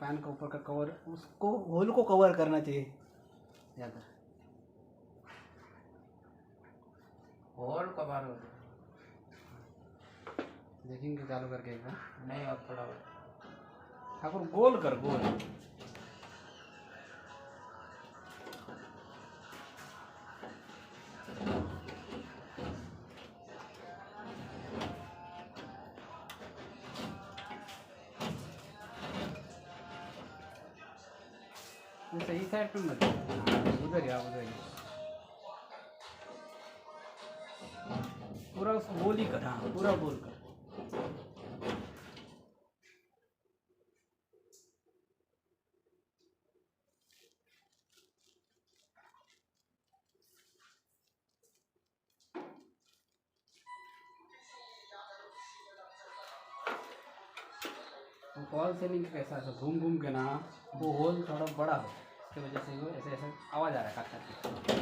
Fan का ऊपर का कवर, उसको होल को कवर करना चाहिए ज़्यादा। होल कवर हो देखेंगे चालू करके एक बार। नहीं, और थोड़ा ठाकुर गोल कर, गोल। सही साइड पे मत, उधर ही, उधर ही पूरा उसको गोल ही कर। हाँ पूरा गोल कर। फॉल सीलिंग कैसा है, घूम घूम के ना वो होल थोड़ा बड़ा हो, इसकी वजह से वो ऐसे ऐसे आवाज़ आ रहा है खट खट के।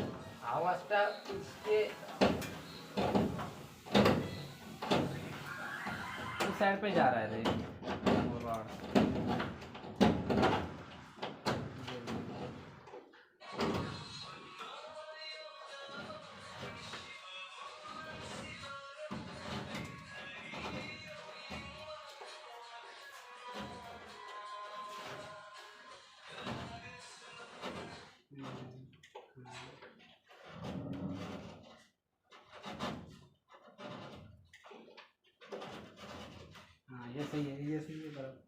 आवाज़टा इसके उस साइड पे जा रहा है रे वो रॉड। हाँ ये सही है, ये सही है बराबर।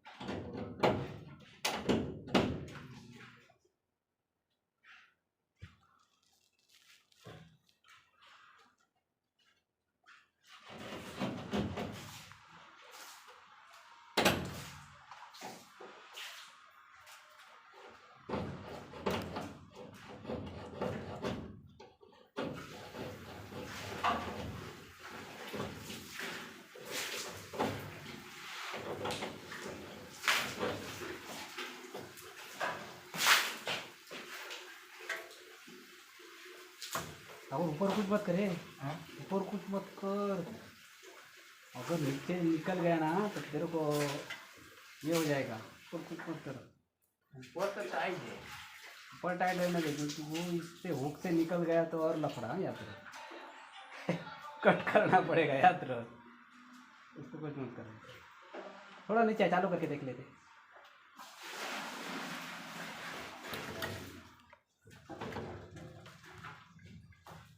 अब ऊपर कुछ मत करे, ऊपर कुछ मत कर। अगर नीचे निकल गया ना तो तेरे को ये हो जाएगा। ऊपर कुछ मत कर। ऊपर तो टाइट है, ऊपर टाइट रहने दे, क्योंकि वो इससे हुक से निकल गया तो और लफड़ा या तो कट करना पड़ेगा याद रहो। उसको कुछ मत कर। थोड़ा नीचे चालू करके देख लेते।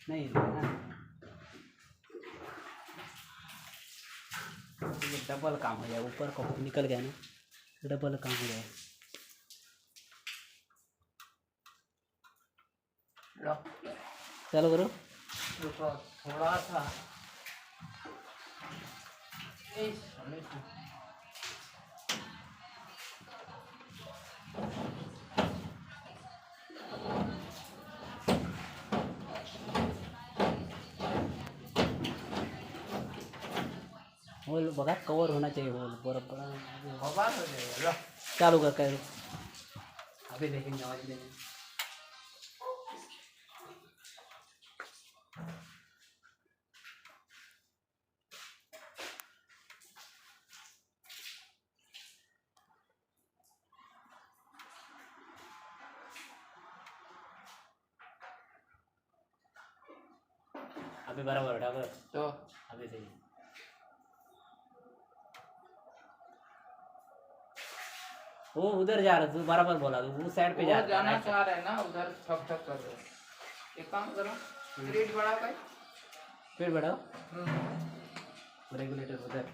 नहीं ना, ये डबल काम हो जाए। ऊपर का हुक निकल गया ना, डबल काम हो जाए। लो चालू करो। रुको थोड़ा सा होल बघा कवर होना चाहिए, होल बराबर। कवर हो जाएगा। लो चालू कर कर, अभी देखेंगे आवाज देंगे। अभी बराबर डाबर तो अभी सही। वो उधर जा रहा, तू बराबर बोला, तू उस साइड पे जा वो रहा जाना है। चाह रहे हैं ना, उधर ठक ठक कर रहे हैं। एक काम करो, स्पीड बढ़ा भाई, फिर बढ़ाओ रेगुलेटर उधर।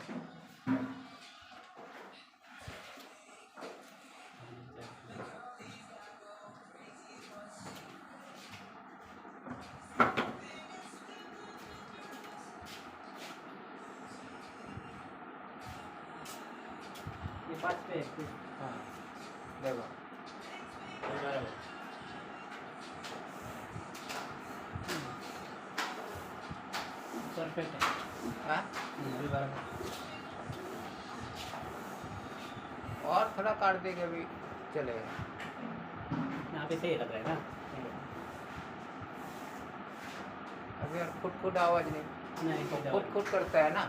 ये 5 पे है। हाँ देखो परफेक्ट है। हाँ, अभी बराबर। और थोड़ा काट देंगे अभी चलेगा। यहाँ पे सही लग रहा है ना। अभी और खुद खुद आवाज नहीं, नहीं तो सीधा खुद खुद करता है ना।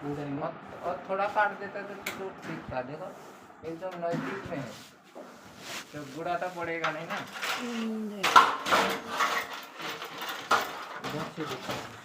नहीं करेंगे। और थोड़ा काट देता तो ठीक था। देखो एकदम नजदीक में है तो बुरा तो पड़ेगा नहीं ना। इधर से देखो।